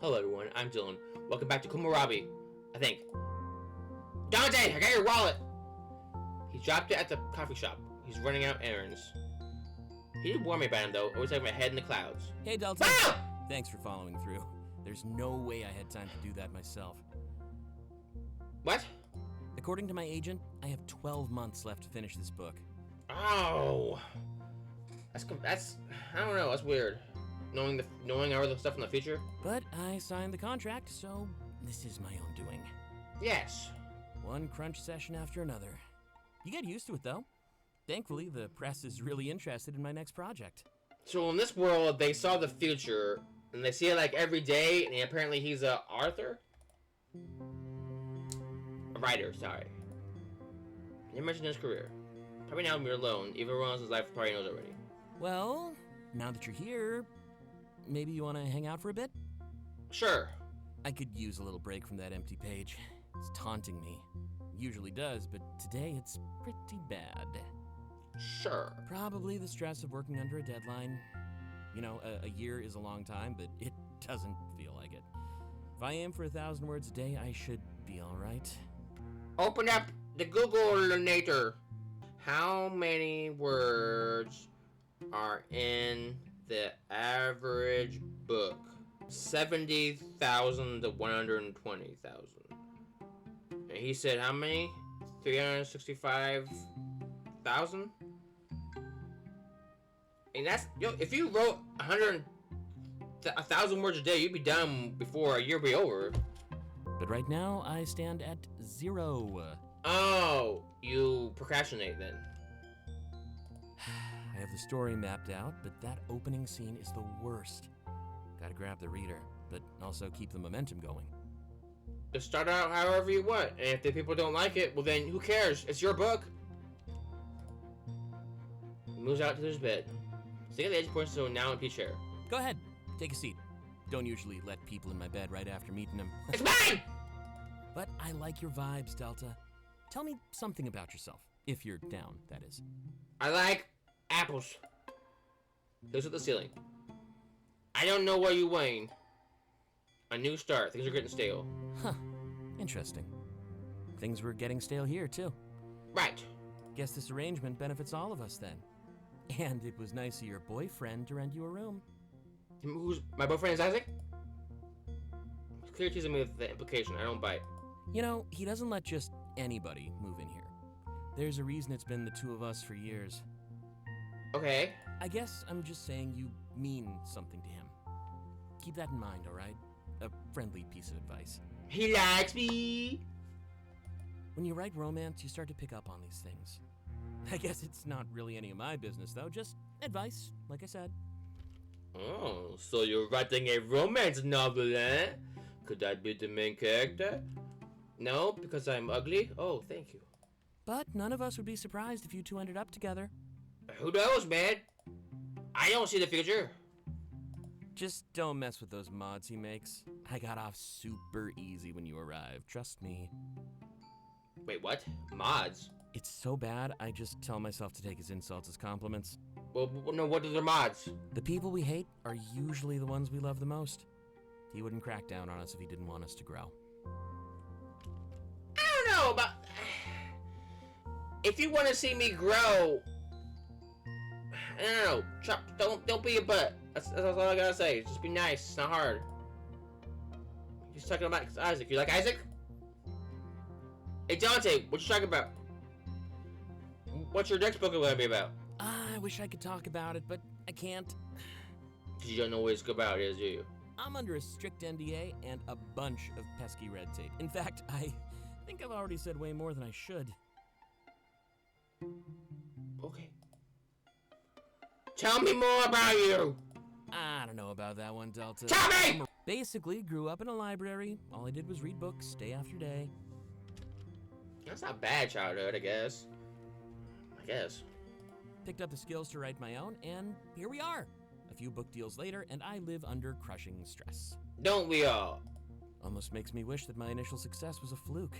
Hello everyone, I'm Dylan. Welcome back to Komorebi, I think. Dante, I got your wallet! He dropped it at the coffee shop. He's running out errands. He didn't warn me about him though, always have my head in the clouds. Hey Dante, Ah! Thanks for following through. There's no way I had time to do that myself. What? According to my agent, I have 12 months left to finish this book. Oh. That's I don't know, that's weird. Knowing all the stuff in the future? But I signed the contract, so this is my own doing. Yes. One crunch session after another. You get used to it though. Thankfully, the press is really interested in my next project. So in this world, they saw the future, and they see it like every day, and apparently he's a author? A writer, sorry. You mentioned his career. Probably now we're alone, even everyone else's life probably knows already. Well, now that you're here, maybe you want to hang out for a bit? Sure. I could use a little break from that empty page. It's taunting me. Usually does, but today it's pretty bad. Sure. Probably the stress of working under a deadline. You know, a year is a long time, but it doesn't feel like it. If I aim for 1,000 words a day, I should be alright. Open up the Googleinator. How many words are in the average book? 70,000 to 120,000. And he said how many? 365,000? And that's, if you wrote 1,000 words a day, you'd be done before a year be over. But right now, I stand at 0. Oh, you procrastinate then. I have the story mapped out, but that opening scene is the worst. Gotta grab the reader, but also keep the momentum going. Just start out however you want, and if the people don't like it, well then who cares? It's your book. He moves out to his bed. Stay at the edge points to a now empty chair. Go ahead, take a seat. Don't usually let people in my bed right after meeting them. It's mine! But I like your vibes, Delta. Tell me something about yourself, if you're down, that is. I like apples. Looks at the ceiling. I don't know what you're weighing. A new start. Things are getting stale. Huh. Interesting. Things were getting stale here, too. Right. Guess this arrangement benefits all of us, then. And it was nice of your boyfriend to rent you a room. Who's my boyfriend is Isaac? He's clear teasing me with the implication. I don't bite. You know, he doesn't let just anybody move in here. There's a reason it's been the two of us for years. Okay. I guess I'm just saying you mean something to him. Keep that in mind, alright? A friendly piece of advice. He likes me. When you write romance, you start to pick up on these things. I guess it's not really any of my business, though. Just advice, like I said. Oh, so you're writing a romance novel, eh? Could I be the main character? No, because I'm ugly? Oh, thank you. But none of us would be surprised if you two ended up together. Who knows, man? I don't see the future. Just don't mess with those mods he makes. I got off super easy when you arrived, trust me. Wait, what? Mods? It's so bad, I just tell myself to take his insults as compliments. Well, no, what are their mods? The people we hate are usually the ones we love the most. He wouldn't crack down on us if he didn't want us to grow. I don't know about... If you want to see me grow... I don't know. Don't be a butt. That's all I gotta say. Just be nice. It's not hard. He's talking about Isaac. You like Isaac? Hey, Dante, what you talking about? What's your next book gonna be about? I wish I could talk about it, but I can't. You don't know what it's about, is you? I'm under a strict NDA and a bunch of pesky red tape. In fact, I think I've already said way more than I should. Okay. Tell me more about you! I don't know about that one, Delta. Tell me! Basically, grew up in a library. All I did was read books day after day. That's not bad childhood, I guess. Picked up the skills to write my own, and here we are. A few book deals later, and I live under crushing stress. Don't we all? Almost makes me wish that my initial success was a fluke.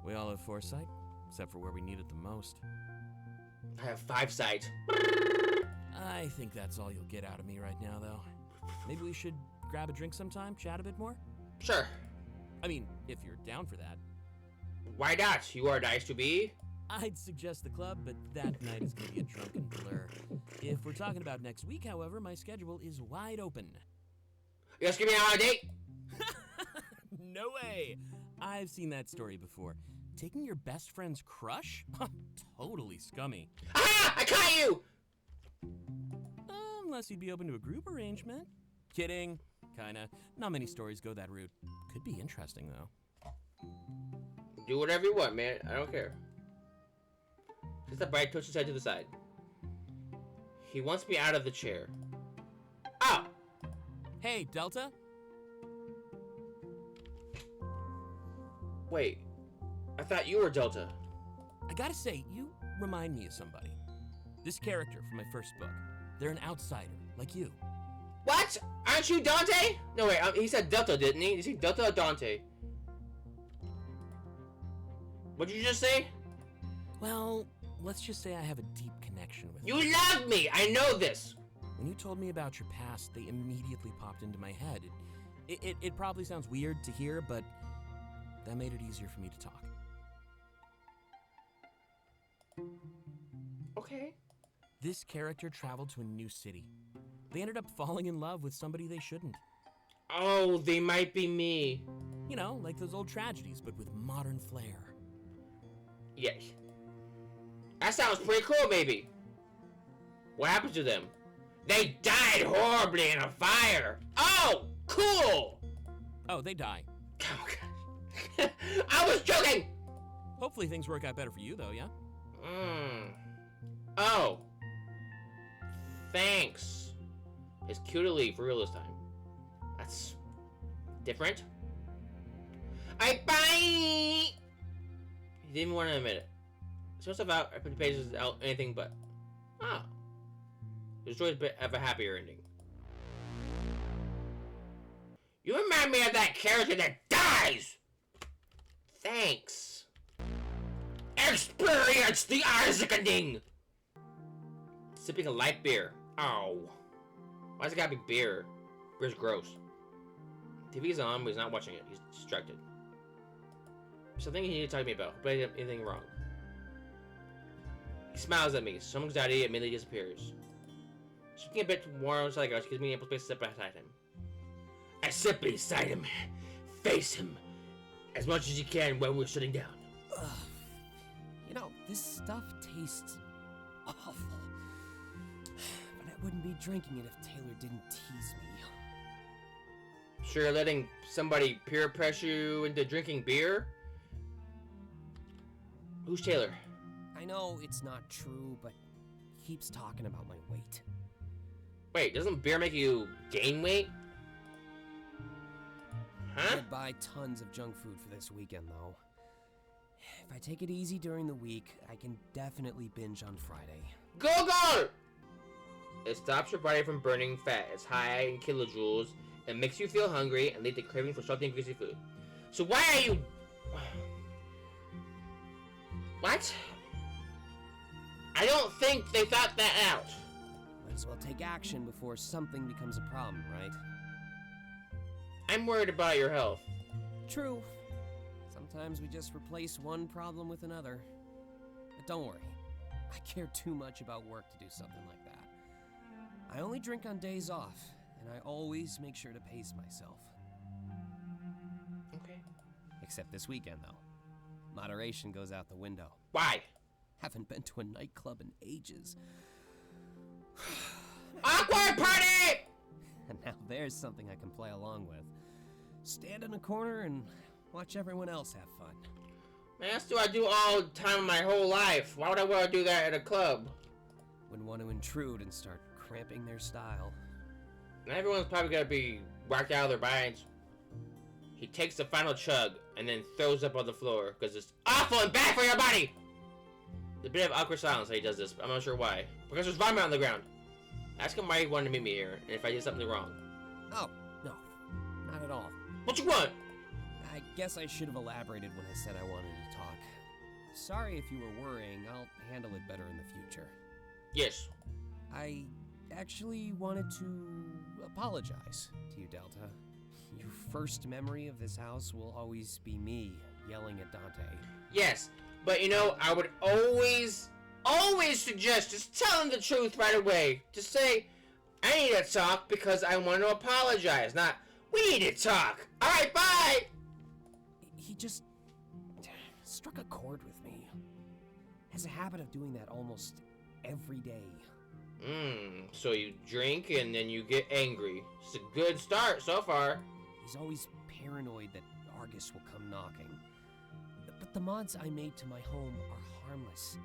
We all have foresight, except for where we need it the most. I have 5 sight. I think that's all you'll get out of me right now, though. Maybe we should grab a drink sometime, chat a bit more? Sure. I mean, if you're down for that. Why not? You are nice to be. I'd suggest the club, but that night is going to be a drunken blur. If we're talking about next week, however, my schedule is wide open. You just give me out on a date? No way! I've seen that story before. Taking your best friend's crush? Totally scummy. Ah! I caught you! Unless you'd be open to a group arrangement. Kidding. Kinda. Not many stories go that route. Could be interesting, though. Do whatever you want, man. I don't care. Just that bright twitch his head to the side. He wants me out of the chair. Oh! Hey, Delta? Wait. I thought you were Delta. I gotta say, you remind me of somebody. This character from my first book. They're an outsider, like you. What? Aren't you Dante? No, wait. He said Delta, didn't he? Did he say Delta or Dante? What did you just say? Well, let's just say I have a deep connection with You love me! I know this! When you told me about your past, they immediately popped into my head. It probably sounds weird to hear, but that made it easier for me to talk. Okay. This character traveled to a new city. They ended up falling in love with somebody they shouldn't. Oh, they might be me. You know, like those old tragedies, but with modern flair. Yes. That sounds pretty cool, maybe. What happened to them? They died horribly in a fire. Oh, cool! Oh, they die. Oh, gosh. I was joking! Hopefully things work out better for you, though, yeah? Oh. Thanks. It's cute to leave for real this time. That's different. Bye! He didn't even want to admit it. So stuff out, I put the pages out, anything but. Ah. The story's have a happier ending. You remind me of that character that dies! Thanks. Experience the Isaac-ending! Sipping a light beer. Oh. Why's it gotta be beer? Beer's gross. TV's on, but he's not watching it. He's distracted. Something he need to talk to me about. Hope I didn't do anything wrong. He smiles at me. Some anxiety immediately disappears. Shifting a bit more inside the couch gives me ample space to sit beside him. I sit beside him. Face him. As much as you can when we're sitting down. Ugh. You know, this stuff tastes awful. But I wouldn't be drinking it if Taylor didn't tease me. Sure, you're letting somebody peer pressure you into drinking beer? Who's Taylor? I know it's not true, but he keeps talking about my weight. Wait, doesn't beer make you gain weight? Huh? I'd buy tons of junk food for this weekend, though. If I take it easy during the week, I can definitely binge on Friday. Go! It stops your body from burning fat. It's high in kilojoules. It makes you feel hungry and lead to craving for salty and greasy food. So why are you... What? I don't think they thought that out. Might as well take action before something becomes a problem, right? I'm worried about your health. True. Sometimes we just replace one problem with another. But don't worry. I care too much about work to do something like that. I only drink on days off, and I always make sure to pace myself. Okay. Except this weekend, though. Moderation goes out the window. Why? Haven't been to a nightclub in ages. Awkward party! And now there's something I can play along with. Stand in a corner and watch everyone else have fun. Man, that's what I do all the time my whole life. Why would I want to do that at a club? Wouldn't want to intrude and start cramping their style. And everyone's probably gonna be whacked out of their minds. He takes the final chug and then throws up on the floor because it's awful and bad for your body! There's a bit of awkward silence that he does this, but I'm not sure why. Because there's vomit on the ground. Ask him why he wanted to meet me here and if I did something wrong. Oh, no. Not at all. What you want? I guess I should have elaborated when I said I wanted to talk. Sorry if you were worrying. I'll handle it better in the future. Yes. I actually wanted to apologize to you, Delta. Your first memory of this house will always be me yelling at Dante. Yes, but you know, I would always suggest just telling the truth right away. Just say, I need to talk because I want to apologize, not, we need to talk. Alright, bye! He just struck a chord with me. Has a habit of doing that almost every day. So you drink and then you get angry. It's a good start so far. He's always paranoid that Argus will come knocking. But the mods I made to my home are harmless.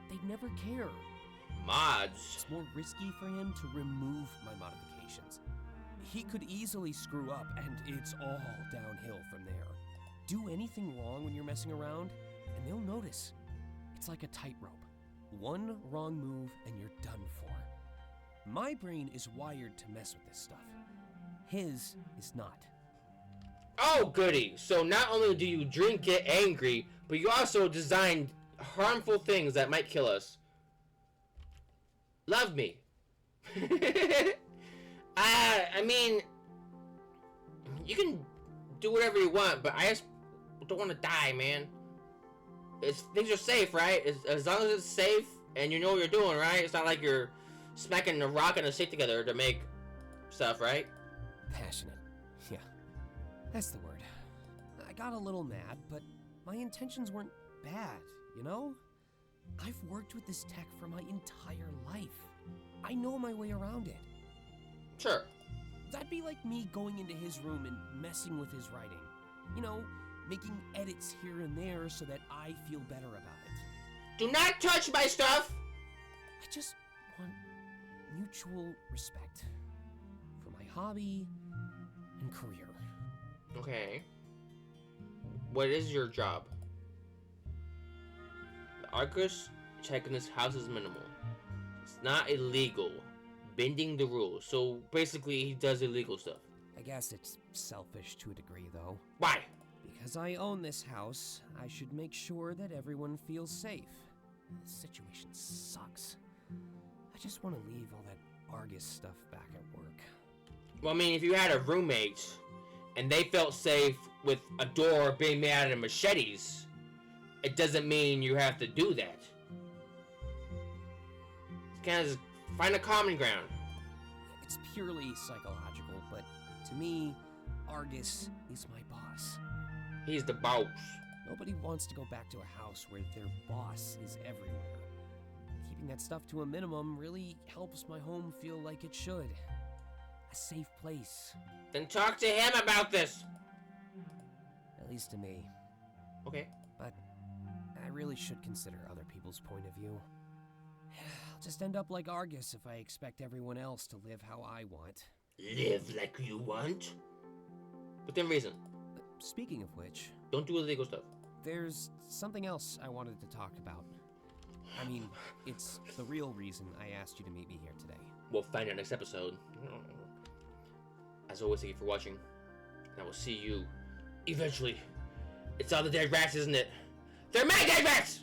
They'd never care. Mods? It's more risky for him to remove my modifications. He could easily screw up, and it's all downhill from there. Do anything wrong when you're messing around, and they'll notice. It's like a tightrope. One wrong move, and you're done for. My brain is wired to mess with this stuff. His is not. Oh, goody. So not only do you drink, get angry, but you also design harmful things that might kill us. Love me. I mean, you can do whatever you want, but I just don't want to die, man. Things are safe, right? As long as it's safe and you know what you're doing, right? It's not like you're smacking a rock and a stick together to make stuff, right? Passionate. Yeah, that's the word. I got a little mad, but my intentions weren't bad, you know? I've worked with this tech for my entire life. I know my way around it. Sure. That'd be like me going into his room and messing with his writing. You know, making edits here and there so that I feel better about it. Do not touch my stuff! I just want mutual respect for my hobby and career. Okay. What is your job? The Argus check in this house is minimal. It's not illegal. Bending the rules. So basically he does illegal stuff. I guess it's selfish to a degree, though. Why? Because I own this house, I should make sure that everyone feels safe. This situation sucks. I just want to leave all that Argus stuff back at work. Well, I mean, if you had a roommate and they felt safe with a door being made out of machetes, it doesn't mean you have to do that. It's kind of just find a common ground. It's purely psychological, but to me, Argus is my boss. He's the boss. Nobody wants to go back to a house where their boss is everywhere. Keeping that stuff to a minimum really helps my home feel like it should. A safe place. Then talk to him about this. At least to me. Okay. But I really should consider other people's point of view. I'll just end up like Argus if I expect everyone else to live how I want. Live like you want? Within reason. Speaking of which... Don't do illegal stuff. There's something else I wanted to talk about. I mean, it's the real reason I asked you to meet me here today. We'll find out next episode. As always, thank you for watching. And I will see you eventually. It's all the dead rats, isn't it? They're my dead rats!